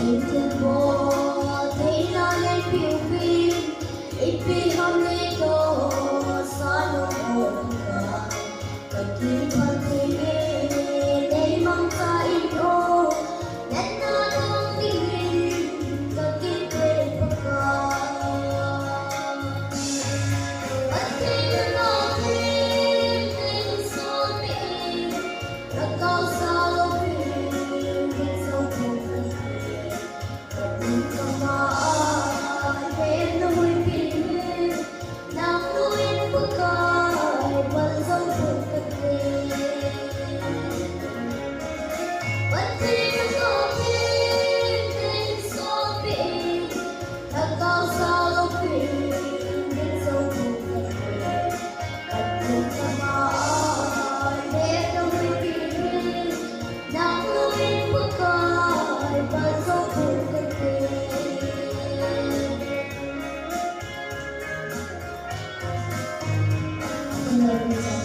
Trên thương vô thấy nó lên phiêu phiêu ít vì hôm nay cô xóa nụ hôn cả cần khi con thấy nghe đây mong ta ít ô đất nó không tình hình cần khi quên bất ngờ bất kỳ nơi nào thêm tình số tình đã có sao đâu vì sâu cùng Hãy subscribe cho kênh Ghiền Mì Gõ để không bỏ lỡ những video hấp dẫn.